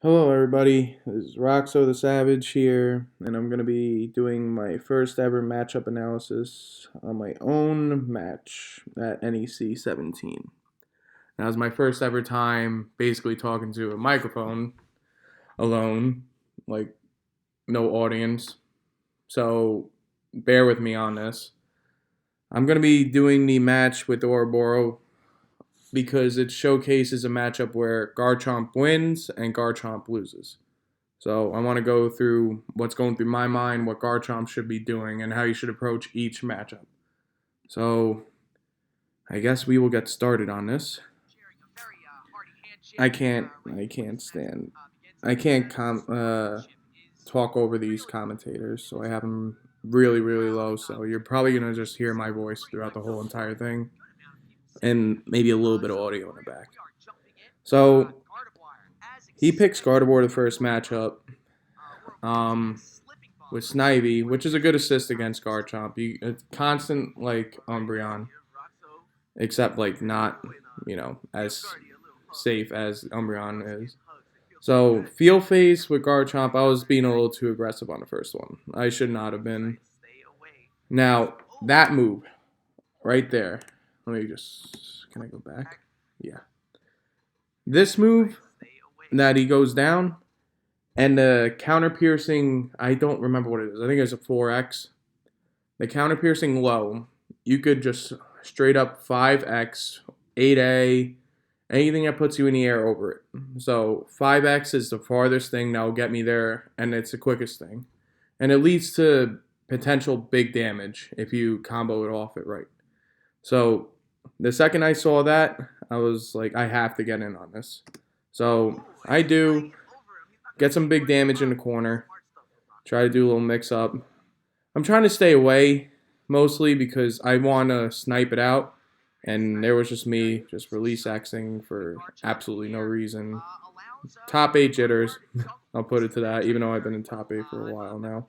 Hello, everybody. This is Rokso the Savage here, and I'm going to be doing my first ever matchup analysis on my own match at NEC 17. Now, it's my first ever time basically talking to a microphone alone, like no audience. So, bear with me on this. I'm going to be doing the match with Ouroboro because it showcases a matchup where Garchomp wins and Garchomp loses. So I want to go through what's going through my mind, what Garchomp should be doing, and how you should approach each matchup. So I guess we will get started on this. I can't stand, I can't talk over these commentators, so I have them really, really low. So you're probably gonna just hear my voice throughout the whole entire thing, and maybe a little bit of audio in the back. So he picks Gardevoir the first matchup. Um, with Snivy, which is a good assist against Garchomp. It's constant like Umbreon, except like not, as safe as Umbreon is. So Field Phase with Garchomp, I was being a little too aggressive on the first one. I should not have been. Now that move right there. Let me just. Can I go back? Yeah. This move that he goes down. And the counter piercing, I don't remember what it is. I think it's a 4x. The counter piercing low, you could just straight up 5x, 8a, anything that puts you in the air over it. So 5x is the farthest thing that will get me there, and it's the quickest thing. And it leads to potential big damage if you combo it off it right. So the second I saw that, I was like, I have to get in on this. So I do. Get some big damage in the corner. Try to do a little mix up. I'm trying to stay away mostly because I want to snipe it out. And there was just me just release Xing for absolutely no reason. Top 8 jitters. I'll put it to that, even though I've been in top 8 for a while now.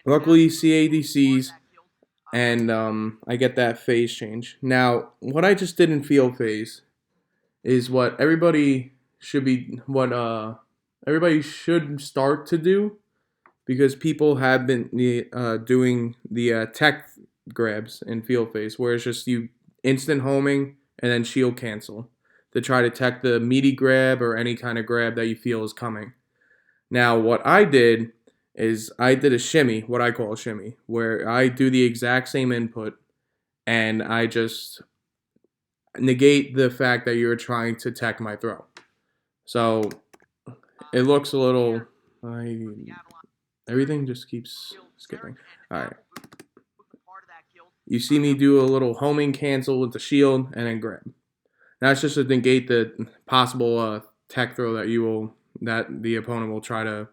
Luckily, CADCs, and I get that phase change. Now, what I just did in field phase is what everybody should start to do because people have been doing the tech grabs in field phase where it's just you instant homing and then shield cancel to try to tech the meaty grab or any kind of grab that you feel is coming. Now what I did is I did a shimmy, what I call a shimmy, where I do the exact same input and I just negate the fact that you're trying to tech my throw. So it looks a little. Everything just keeps skipping. All right. You see me do a little homing cancel with the shield and then grab. That's just to negate the possible tech throw that the opponent will try to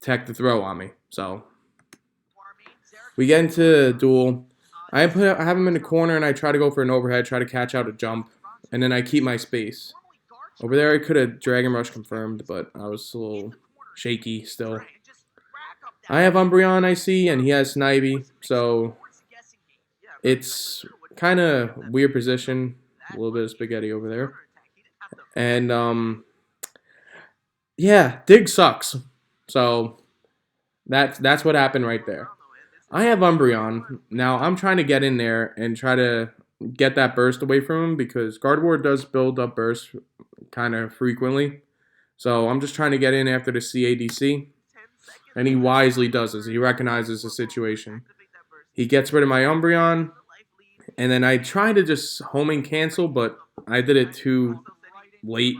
tech the throw on me. So we get into a duel. I have him in the corner and I try to go for an overhead, try to catch out a jump, and then I keep my space. Over there, I could have Dragon Rush confirmed, but I was a little shaky still. I have Umbreon, I see, and he has Snivy, so it's kind of weird position. A little bit of spaghetti over there. And, yeah, Dig sucks. So that's what happened right there. I have Umbreon. Now, I'm trying to get in there and try to get that burst away from him because Gardevoir does build up burst kind of frequently. So I'm just trying to get in after the CADC. And he wisely does this. He recognizes the situation. He gets rid of my Umbreon. And then I try to just homing cancel, but I did it too late.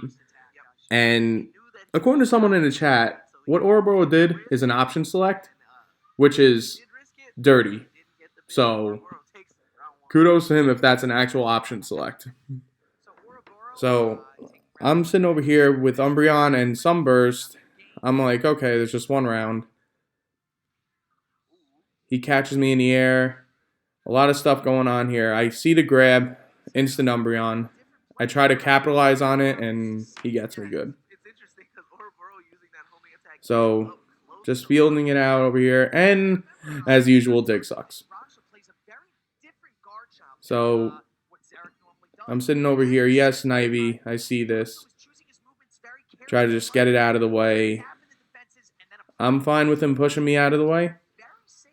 And according to someone in the chat, what Ouroboro did is an option select, which is dirty. So kudos to him if that's an actual option select. So I'm sitting over here with Umbreon and Sunburst. I'm like, okay, there's just one round. He catches me in the air. A lot of stuff going on here. I see the grab, instant Umbreon. I try to capitalize on it, and he gets me good. So, just fielding it out over here. And, as usual, Dig sucks. So, I'm sitting over here. Yes, Snivy. I see this. Try to just get it out of the way. I'm fine with him pushing me out of the way.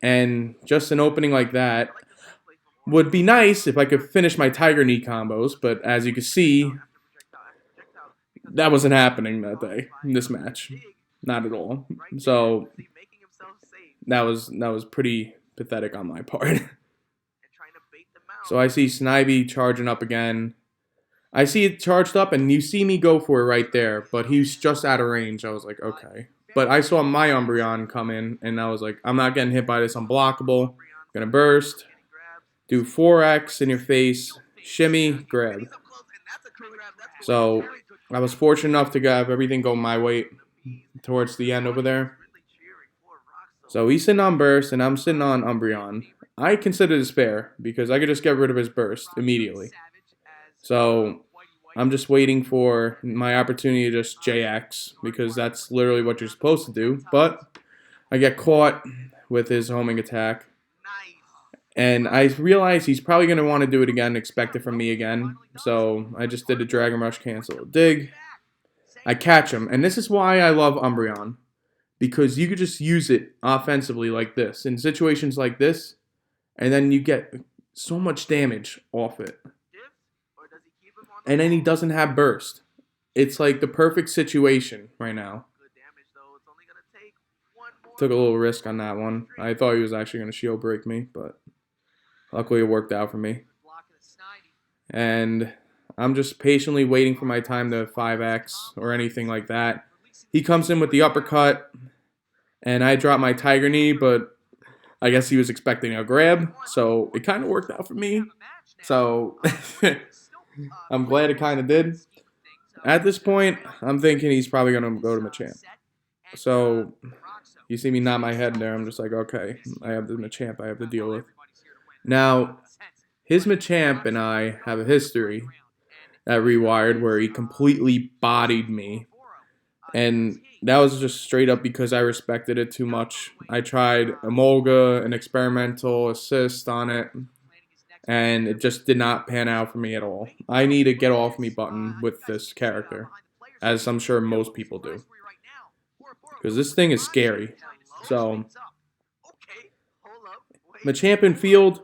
And just an opening like that would be nice if I could finish my Tiger Knee combos, but as you can see, that wasn't happening that day, in this match. Not at all. So that was pretty pathetic on my part. So I see Snivy charging up again. I see it charged up, and you see me go for it right there, but he's just out of range. I was like, okay. But I saw my Umbreon come in, and I was like, I'm not getting hit by this unblockable. I'm going to burst. Do 4X in your face. Shimmy, grab. So I was fortunate enough to have everything go my way towards the end over there. So he's sitting on burst, and I'm sitting on Umbreon. I consider this fair, because I could just get rid of his burst immediately. So I'm just waiting for my opportunity to just JX, because that's literally what you're supposed to do. But I get caught with his homing attack. And I realize he's probably going to want to do it again, expect it from me again. So I just did a Dragon Rush cancel dig. I catch him. And this is why I love Umbreon. Because you could just use it offensively like this. In situations like this. And then you get so much damage off it. And then he doesn't have burst. It's like the perfect situation right now. Took a little risk on that one. I thought he was actually going to shield break me, but luckily it worked out for me. And I'm just patiently waiting for my time to 5X or anything like that. He comes in with the uppercut, and I drop my Tiger Knee, but I guess he was expecting a grab, so it kind of worked out for me. So I'm glad it kind of did. At this point, I'm thinking he's probably going to go to Machamp. So you see me nod my head there. I'm just like, okay, I have the Machamp I have to deal with. Now, his Machamp and I have a history at Rewired where he completely bodied me. And that was just straight up because I respected it too much. I tried Emolga, an experimental assist on it, and it just did not pan out for me at all. I need a get off me button with this character, as I'm sure most people do. Because this thing is scary. So, Machamp in field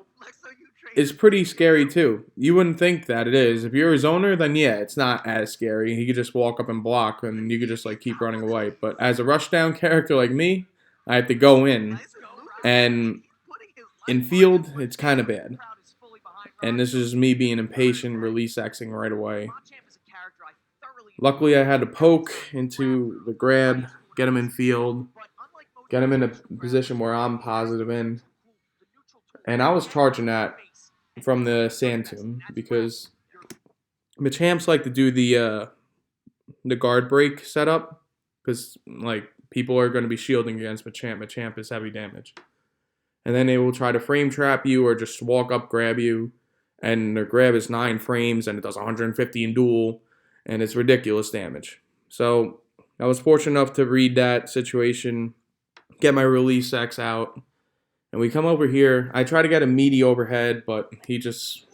is pretty scary too. You wouldn't think that it is. If you're his owner, then yeah, it's not as scary. He could just walk up and block, and you could just like keep running away. But as a rushdown character like me, I have to go in, and in field, it's kind of bad. And this is me being impatient, release Xing right away. Luckily, I had to poke into the grab, get him in field, get him in a position where I'm positive in. And I was charging that from the Sand Tomb because Machamps like to do the guard break setup because like people are going to be shielding against Machamp. Machamp is heavy damage. And then they will try to frame trap you or just walk up, grab you. And their grab is 9 frames and it does 150 in duel. And it's ridiculous damage. So I was fortunate enough to read that situation, get my release X out. And we come over here. I try to get a meaty overhead, but he just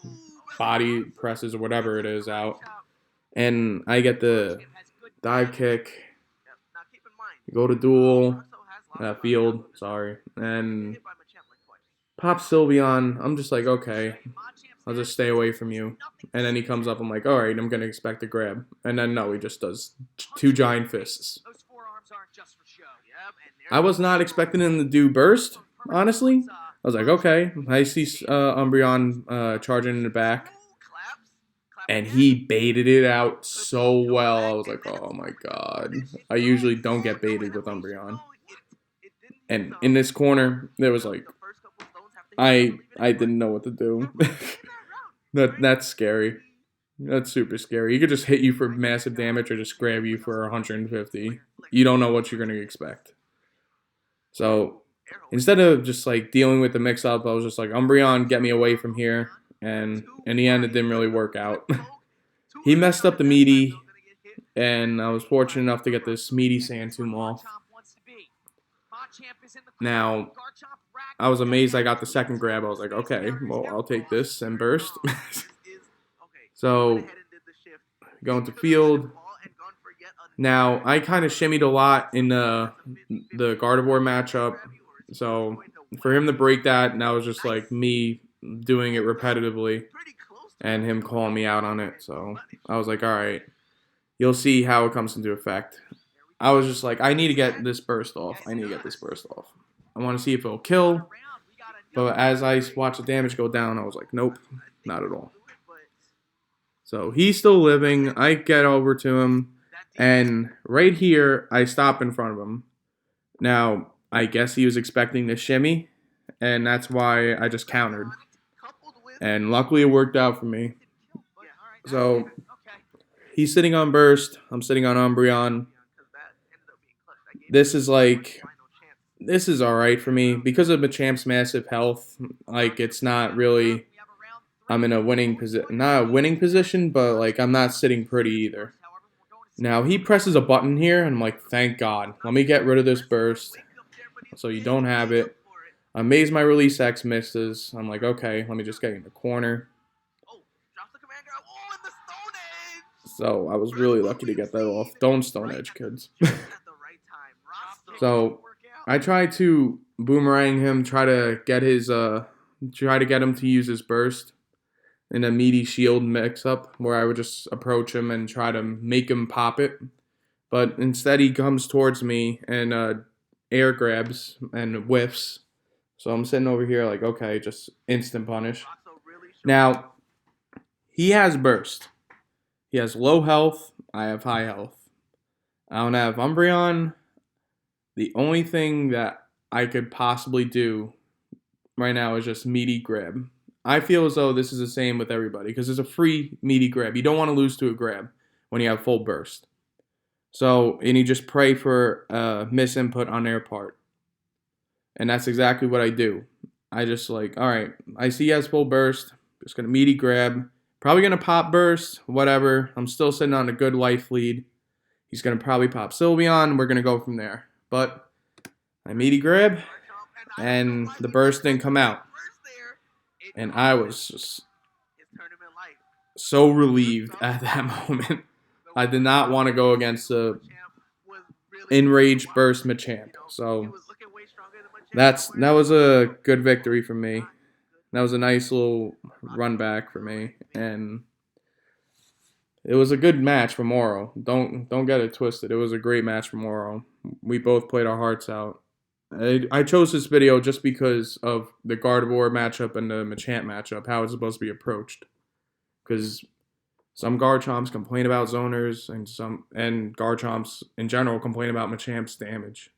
body presses or whatever it is out. And I get the dive kick. Go to duel. Field, sorry. And pop Sylveon. I'm just like, okay, I'll just stay away from you. And then he comes up. I'm like, all right, I'm going to expect a grab. And then no, he just does 2 giant fists. I was not expecting him to do burst. Honestly, I was like, okay. I see Umbreon charging in the back. And he baited it out so well. I was like, oh my god. I usually don't get baited with Umbreon. And in this corner, there was like, I didn't know what to do. That's scary. That's super scary. He could just hit you for massive damage or just grab you for 150. You don't know what you're going to expect. So instead of just like dealing with the mix-up, I was just like, Umbreon, get me away from here. And in the end, it didn't really work out. He messed up the meaty, and I was fortunate enough to get this meaty Sand Tomb off. Now, I was amazed I got the second grab. I was like, okay, well, I'll take this and burst. So, go into field. Now, I kind of shimmied a lot in the Gardevoir matchup, so for him to break that, and that was just like me doing it repetitively and him calling me out on it. So I was like, all right, you'll see how it comes into effect. I was just like, I need to get this burst off. I need to get this burst off. I want to see if it'll kill. But as I watched the damage go down, I was like, nope, not at all. So he's still living. I get over to him. And right here, I stop in front of him. Now, I guess he was expecting the shimmy. And that's why I just countered. And luckily it worked out for me. So he's sitting on burst. I'm sitting on Umbreon. This is alright for me. Because of Machamp's massive health, like, it's not really, I'm in a winning position, not a winning position, but, like, I'm not sitting pretty either. Now, he presses a button here, and I'm like, thank God. Let me get rid of this burst, so you don't have it. Amaze my Release X misses. I'm like, okay, let me just get in the corner. So, I was really lucky to get that off. Don't Stone Edge, kids. So, I try to boomerang him, try to get him to use his burst in a meaty shield mix-up where I would just approach him and try to make him pop it. But instead he comes towards me and air grabs and whiffs. So I'm sitting over here like, okay, just instant punish. Now, he has burst. He has low health. I have high health. I don't have Umbreon. The only thing that I could possibly do right now is just meaty grab. I feel as though this is the same with everybody because it's a free meaty grab. You don't want to lose to a grab when you have full burst. So, and you just pray for misinput on their part. And that's exactly what I do. I just like, all right, I see he has full burst. Just going to meaty grab. Probably going to pop burst, whatever. I'm still sitting on a good life lead. He's going to probably pop Sylveon. We're going to go from there. But I meaty grab, and the burst didn't come out. And I was just so relieved at that moment. I did not want to go against the enraged burst Machamp. So that was a good victory for me. That was a nice little run back for me. And it was a good match from Ouro. Don't get it twisted. It was a great match from Ouro. We both played our hearts out. I chose this video just because of the Gardevoir matchup and the Machamp matchup, how it's supposed to be approached. Because some Garchomps complain about zoners, and Garchomps in general complain about Machamp's damage.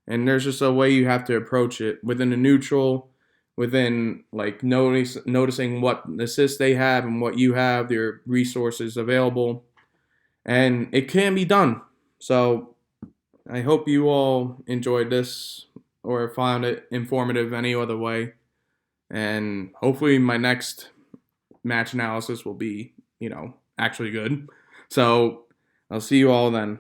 And there's just a way you have to approach it within a neutral, within like noticing what assists they have and what you have, their resources available, and it can be done. So I hope you all enjoyed this or found it informative any other way. And hopefully my next match analysis will be, actually good. So I'll see you all then.